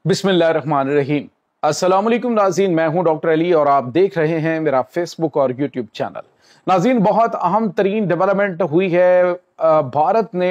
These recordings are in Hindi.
बिस्मिल्लाहिर्रहमानिर्रहीम। अस्सलाम वालेकुम नाज़रीन, मैं हूं डॉक्टर अली और आप देख रहे हैं मेरा फेसबुक और यूट्यूब चैनल। नाज़रीन, बहुत अहम तरीन डेवलपमेंट हुई है। भारत ने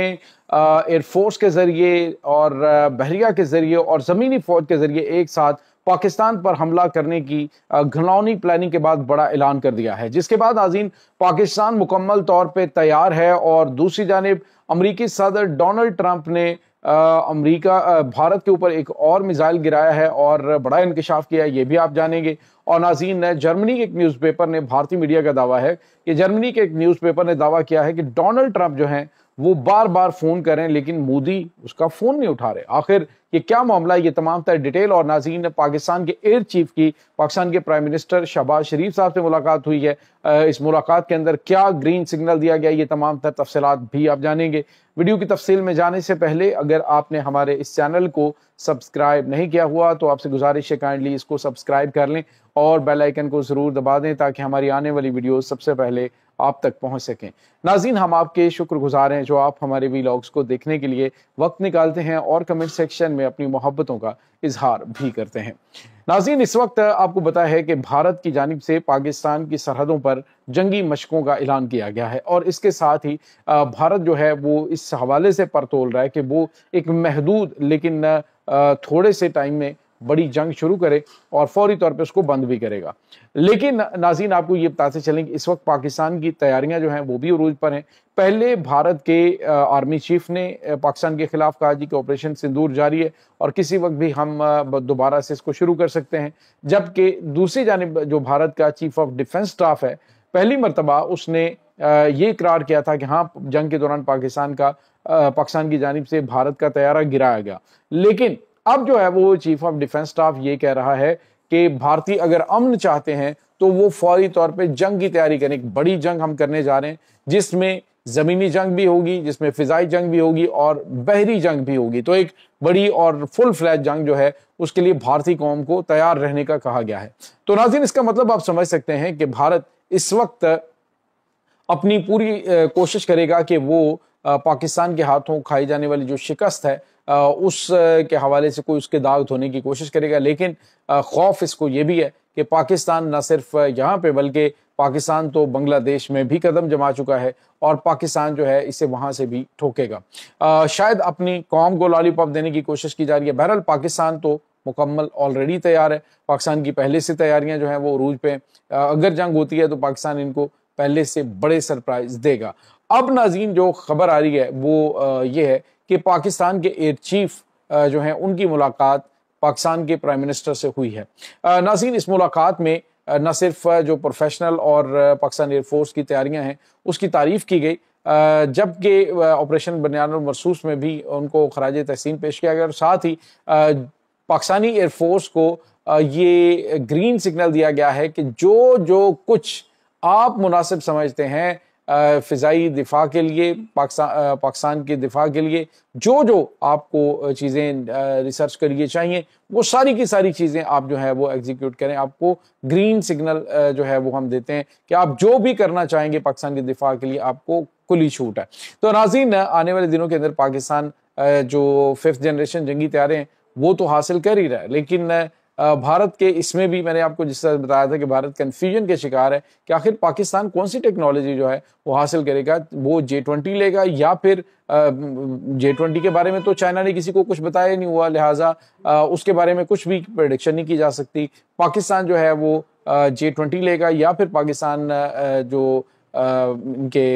एयरफोर्स के जरिए और बहरिया के जरिए और ज़मीनी फौज के जरिए एक साथ पाकिस्तान पर हमला करने की घिनौनी प्लानिंग के बाद बड़ा ऐलान कर दिया है, जिसके बाद नाज़रीन पाकिस्तान मुकम्मल तौर पर तैयार है। और दूसरी जानिब अमरीकी सदर डोनाल्ड ट्रंप ने भारत के ऊपर एक और मिसाइल गिराया है और बड़ा इंकशाफ किया है, ये भी आप जानेंगे। और नाज़रीन, जर्मनी के एक न्यूज़पेपर ने, भारतीय मीडिया का दावा है कि जर्मनी के एक न्यूज़पेपर ने दावा किया है कि डोनाल्ड ट्रंप जो हैं वो बार बार फोन कर रहे हैं लेकिन मोदी उसका फोन नहीं उठा रहे। आखिर ये क्या मामला है, ये तमाम तर डिटेल। और नाज़रीन, पाकिस्तान के एयर चीफ की पाकिस्तान के प्राइम मिनिस्टर शहबाज शरीफ साहब से मुलाकात हुई है। इस मुलाकात के अंदर क्या ग्रीन सिग्नल दिया गया, ये तमाम तर तफसीलात भी आप जानेंगे। वीडियो की तफसील में जाने से पहले अगर आपने हमारे इस चैनल को सब्सक्राइब नहीं किया हुआ तो आपसे गुजारिश है काइंडली इसको सब्सक्राइब कर लें और बेल आइकन को जरूर दबा दें ताकि हमारी आने वाली वीडियो सबसे पहले आप तक पहुंच सकें। नाज़रीन, हम आपके शुक्रगुजार हैं जो आप हमारे वीलॉग्स को देखने के लिए वक्त निकालते हैं और कमेंट सेक्शन में अपनी मोहब्बतों का इजहार भी करते हैं। नाज़रीन, इस वक्त आपको पता है कि भारत की जानिब से पाकिस्तान की सरहदों पर जंगी मशकों का ऐलान किया गया है और इसके साथ ही भारत जो है वो इस हवाले से परतोल रहा है कि वो एक महदूद लेकिन थोड़े से टाइम में बड़ी जंग शुरू करे और फौरी तौर पे उसको बंद भी करेगा। लेकिन नाज़रीन, आपको ये बताते चलें कि इस वक्त पाकिस्तान की तैयारियां जो हैं वो भी उरूज पर हैं। पहले भारत के आर्मी चीफ ने पाकिस्तान के खिलाफ कहा जी कि ऑपरेशन सिंदूर जारी है और किसी वक्त भी हम दोबारा से इसको शुरू कर सकते हैं। जबकि दूसरी जानिब जो भारत का चीफ ऑफ डिफेंस स्टाफ है, पहली मरतबा उसने ये इकरार किया था कि हाँ, जंग के दौरान पाकिस्तान की जानिब से भारत का तैयारा गिराया गया। लेकिन अब जो है वो चीफ ऑफ डिफेंस स्टाफ ये कह रहा है कि भारतीय अगर अमन चाहते हैं तो वो फौरी तौर पे जंग की तैयारी करें। एक बड़ी जंग हम करने जा रहे हैं जिसमें जमीनी जंग भी होगी, जिसमें फिजाई जंग भी होगी और बहरी जंग भी होगी। तो एक बड़ी और फुल फ्लैज जंग जो है उसके लिए भारतीय कौम को तैयार रहने का कहा गया है। तो नाज़रीन, इसका मतलब आप समझ सकते हैं कि भारत इस वक्त अपनी पूरी कोशिश करेगा कि वो पाकिस्तान के हाथों खाई जाने वाली जो शिकस्त है उस के हवाले से कोई उसके दाग धोने की कोशिश करेगा। लेकिन खौफ इसको ये भी है कि पाकिस्तान न सिर्फ यहाँ पे बल्कि पाकिस्तान तो बांग्लादेश में भी कदम जमा चुका है और पाकिस्तान जो है इसे वहां से भी ठोकेगा। शायद अपनी कौम को लॉलीपॉप देने की कोशिश की जा रही है। बहरहाल पाकिस्तान तो मुकम्मल ऑलरेडी तैयार है। पाकिस्तान की पहले से तैयारियां जो हैं वो अरूज पे। अगर जंग होती है तो पाकिस्तान इनको पहले से बड़े सरप्राइज देगा। अब नाज़रीन, जो खबर आ रही है वो ये है कि पाकिस्तान के एयर चीफ जो हैं उनकी मुलाकात पाकिस्तान के प्राइम मिनिस्टर से हुई है। नाज़रीन, इस मुलाकात में न सिर्फ जो प्रोफेशनल और पाकिस्तान एयरफोर्स की तैयारियां हैं उसकी तारीफ की गई, जबकि ऑपरेशन बनियानुल मरसूस में भी उनको खराज तहसीन पेश किया गया और साथ ही पाकिस्तानी एयरफोर्स को ये ग्रीन सिग्नल दिया गया है कि जो जो कुछ आप मुनासिब समझते हैं फिजाई दिफा के लिए, पाकिस्तान के दिफा के लिए जो जो आपको चीज़ें रिसर्च करिए चाहिए, वो सारी की सारी चीज़ें आप जो है वो एग्जीक्यूट करें। आपको ग्रीन सिग्नल जो है वो हम देते हैं कि आप जो भी करना चाहेंगे पाकिस्तान के दिफा के लिए आपको खुली छूट है। तो नाज़रीन, आने वाले दिनों के अंदर पाकिस्तान जो 5th जनरेशन जंगी तैयारे हैं वो तो हासिल कर ही रहा है, लेकिन भारत के इसमें भी मैंने आपको जिस तरह बताया था कि भारत कंफ्यूजन के शिकार है कि आखिर पाकिस्तान कौन सी टेक्नोलॉजी जो है वो हासिल करेगा। वो J20 लेगा या फिर J20 के बारे में तो चाइना ने किसी को कुछ बताया नहीं हुआ, लिहाजा उसके बारे में कुछ भी प्रेडिक्शन नहीं की जा सकती। पाकिस्तान जो है वो J20 लेगा या फिर पाकिस्तान जो इनके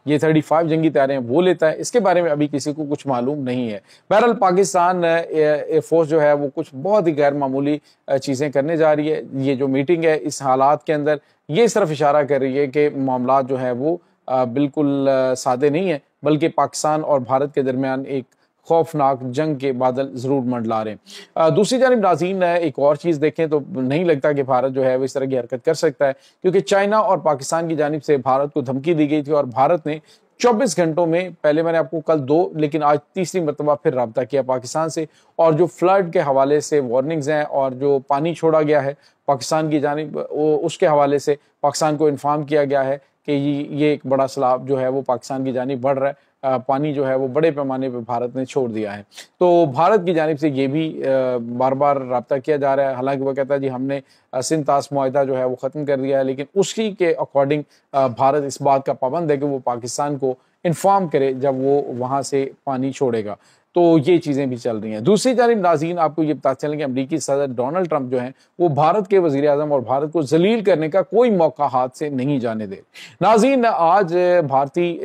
ये 35 जंगी तैयारे हैं वो लेता है, इसके बारे में अभी किसी को कुछ मालूम नहीं है। बहरहाल पाकिस्तान एयरफोर्स जो है वो कुछ बहुत ही गैर मामूली चीज़ें करने जा रही है। ये जो मीटिंग है इस हालात के अंदर ये सिर्फ इशारा कर रही है कि मामला जो है वो बिल्कुल सादे नहीं है, बल्कि पाकिस्तान और भारत के दरमियान एक खौफनाक जंग के बादल जरूर मंडला रहे हैं। दूसरी जानिब नाज़रीन, एक और चीज़ देखें तो नहीं लगता कि भारत जो है वो इस तरह की हरकत कर सकता है, क्योंकि चाइना और पाकिस्तान की जानिब से भारत को धमकी दी गई थी और भारत ने 24 घंटों में, पहले मैंने आपको कल 2 लेकिन आज तीसरी मरतबा फिर रब्ता किया पाकिस्तान से, और जो फ्लड के हवाले से वार्निंग्स हैं और जो पानी छोड़ा गया है पाकिस्तान की जानिब उसके हवाले से पाकिस्तान को इन्फॉर्म किया गया है कि ये एक बड़ा सैलाब जो है वो पाकिस्तान की जानिब बढ़ रहा है। पानी जो है वो बड़े पैमाने पर भारत ने छोड़ दिया है। तो भारत की जानिब से ये भी बार बार राब्ता किया जा रहा है। हालांकि वह कहता है जी हमने सिंध तास मुआहदा जो है वो ख़त्म कर दिया है, लेकिन उसी के अकॉर्डिंग भारत इस बात का पाबंद है कि वो पाकिस्तान को इन्फॉर्म करे जब वो वहाँ से पानी छोड़ेगा। तो ये चीज़ें भी चल रही हैं। दूसरी जानिब नाज़रीन आपको ये पता चलें कि अमरीकी सदर डोनाल्ड ट्रंप जो हैं वो भारत के वज़ीर आज़म और भारत को जलील करने का कोई मौका हाथ से नहीं जाने दे। नाज़रीन आज भारतीय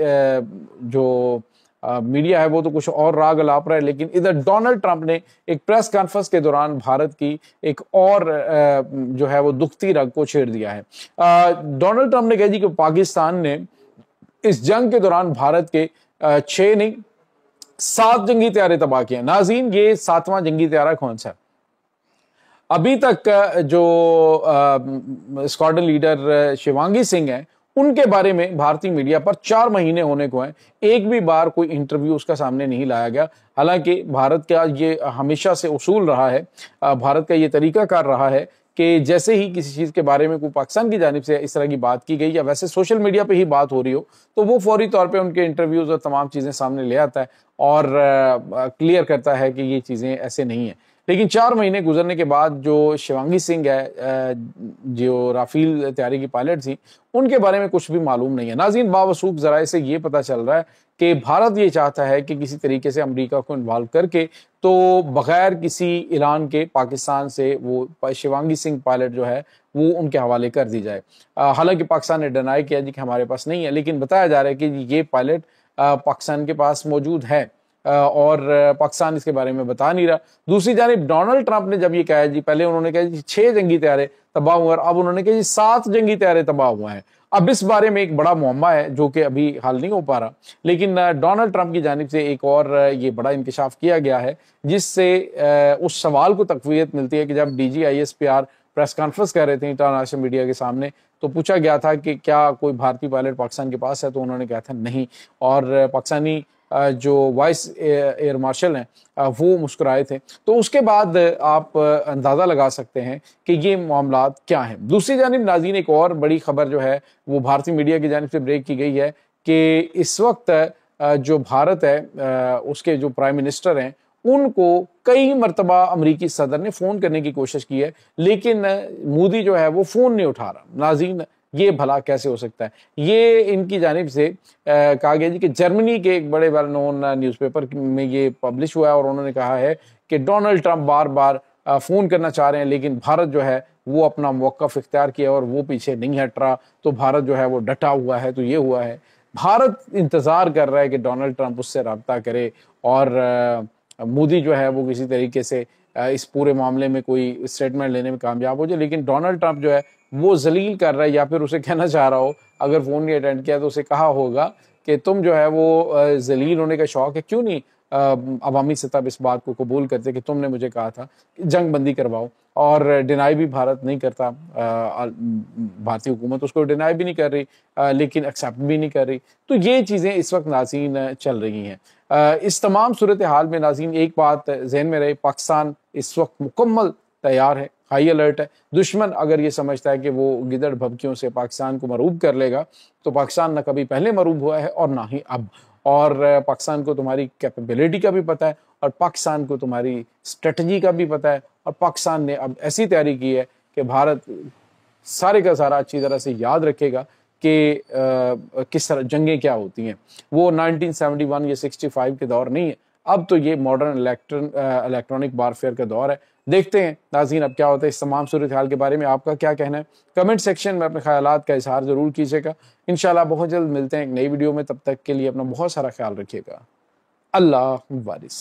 जो मीडिया है वो तो कुछ और राग अलाप रहा है, लेकिन इधर डोनाल्ड ट्रंप ने एक प्रेस कॉन्फ्रेंस के दौरान भारत की एक और जो है वो दुखती रग को छेड़ दिया है। डोनाल्ड ट्रंप ने कहा जी कि पाकिस्तान ने इस जंग के दौरान भारत के 6 नहीं 7 जंगी तैयारे तबाह किए। नाज़रीन ये 7वां जंगी तैयारा कौन सा है? अभी तक जो स्क्वाड्रन लीडर शिवांगी सिंह है उनके बारे में भारतीय मीडिया पर 4 महीने होने को हैं, एक भी बार कोई इंटरव्यू उसका सामने नहीं लाया गया। हालांकि भारत का ये हमेशा से उसूल रहा है, भारत का ये तरीकाकार रहा है कि जैसे ही किसी चीज़ के बारे में कोई पाकिस्तान की जानिब से इस तरह की बात की गई या वैसे सोशल मीडिया पे ही बात हो रही हो तो वो फौरी तौर पे उनके इंटरव्यूज़ और तमाम चीज़ें सामने ले आता है और क्लियर करता है कि ये चीज़ें ऐसे नहीं हैं। लेकिन 4 महीने गुजरने के बाद जो शिवांगी सिंह है जो राफेल तैयारी की पायलट थी उनके बारे में कुछ भी मालूम नहीं है। नाज़रीन बावसूख ज़राए से ये पता चल रहा है कि भारत ये चाहता है कि किसी तरीके से अमेरिका को इन्वॉल्व करके तो बगैर किसी ऐलान के पाकिस्तान से वो शिवांगी सिंह पायलट जो है वो उनके हवाले कर दी जाए। हालांकि पाकिस्तान ने डिनाई किया जी कि हमारे पास नहीं है, लेकिन बताया जा रहा है कि ये पायलट पाकिस्तान के पास मौजूद है और पाकिस्तान इसके बारे में बता नहीं रहा। दूसरी जानिब डोनाल्ड ट्रंप ने जब ये कहा जी, पहले उन्होंने कहा जी 6 जंगी तैयारे तबाह हुए और अब उन्होंने कहा जी 7 जंगी तैयारे तबाह हुए हैं। अब इस बारे में एक बड़ा मुअम्मा है जो कि अभी हल नहीं हो पा रहा, लेकिन डोनाल्ड ट्रंप की जानिब से एक और ये बड़ा इंकशाफ किया गया है जिससे उस सवाल को तक़वियत मिलती है कि जब DGISPR प्रेस कॉन्फ्रेंस कर रहे थे इंटरनेशनल मीडिया के सामने तो पूछा गया था कि क्या कोई भारतीय पायलट पाकिस्तान के पास है, तो उन्होंने कहा था नहीं। और पाकिस्तानी जो वाइस एयर मार्शल हैं वो मुस्कुराए थे। तो उसके बाद आप अंदाज़ा लगा सकते हैं कि ये मामलात क्या हैं। दूसरी जानिब नाज़रीन एक और बड़ी खबर जो है वो भारतीय मीडिया की जानिब से ब्रेक की गई है कि इस वक्त जो भारत है उसके जो प्राइम मिनिस्टर हैं उनको कई मरतबा अमरीकी सदर ने फ़ोन करने की कोशिश की है, लेकिन मोदी जो है वो फ़ोन नहीं उठा रहा। नाज़रीन ये भला कैसे हो सकता है? ये इनकी जानिब से कहा गया जी कि जर्मनी के एक बड़े वेल नोन न्यूज़पेपर में ये पब्लिश हुआ है और उन्होंने कहा है कि डोनाल्ड ट्रंप बार बार फ़ोन करना चाह रहे हैं, लेकिन भारत जो है वो अपना मौक़िफ़ इख्तियार किया और वो पीछे नहीं हट रहा, तो भारत जो है वो डटा हुआ है। तो ये हुआ है, भारत इंतज़ार कर रहा है कि डोनाल्ड ट्रंप उससे रब्ता करे और मोदी जो है वो किसी तरीके से इस पूरे मामले में कोई स्टेटमेंट लेने में कामयाब हो जाए। लेकिन डोनाल्ड ट्रंप जो है वो जलील कर रहा है, या फिर उसे कहना चाह रहा हो, अगर फ़ोन नहीं अटेंड किया तो उसे कहा होगा कि तुम जो है वो जलील होने का शौक़ है, क्यों नहीं अवामी सतह इस बात को कबूल करते कि तुमने मुझे कहा था कि जंग बंदी करवाओ। और डिनाई भी भारत नहीं करता, भारतीय हुकूमत उसको डिनाई भी नहीं कर रही, लेकिन एक्सेप्ट भी नहीं कर रही। तो ये चीज़ें इस वक्त नाज़रीन चल रही हैं। इस तमाम सूरत हाल में नाज़रीन एक बात जहन में रहे, पाकिस्तान इस वक्त मुकम्मल तैयार है, हाई अलर्ट है। दुश्मन अगर ये समझता है कि वो गिदड़ भभकियों से पाकिस्तान को मरूब कर लेगा, तो पाकिस्तान न कभी पहले मरूब हुआ है और ना ही अब। और पाकिस्तान को तुम्हारी कैपेबिलिटी का भी पता है और पाकिस्तान को तुम्हारी स्ट्रेटजी का भी पता है, और पाकिस्तान ने अब ऐसी तैयारी की है कि भारत सारे का सारा अच्छी तरह से याद रखेगा कि किस तरह जंगें क्या होती हैं। वो 1971 या 65 के दौर नहीं है, अब तो ये मॉडर्न इलेक्ट्रॉनिक वारफेयर का दौर है। देखते हैं नाज़रीन अब क्या होता है। इस तमाम सूरत हाल के बारे में आपका क्या कहना है? कमेंट सेक्शन में अपने ख्यालात का इजहार ज़रूर कीजिएगा। इंशाल्लाह बहुत जल्द मिलते हैं एक नई वीडियो में, तब तक के लिए अपना बहुत सारा ख्याल रखिएगा। अल्लाह वारिस।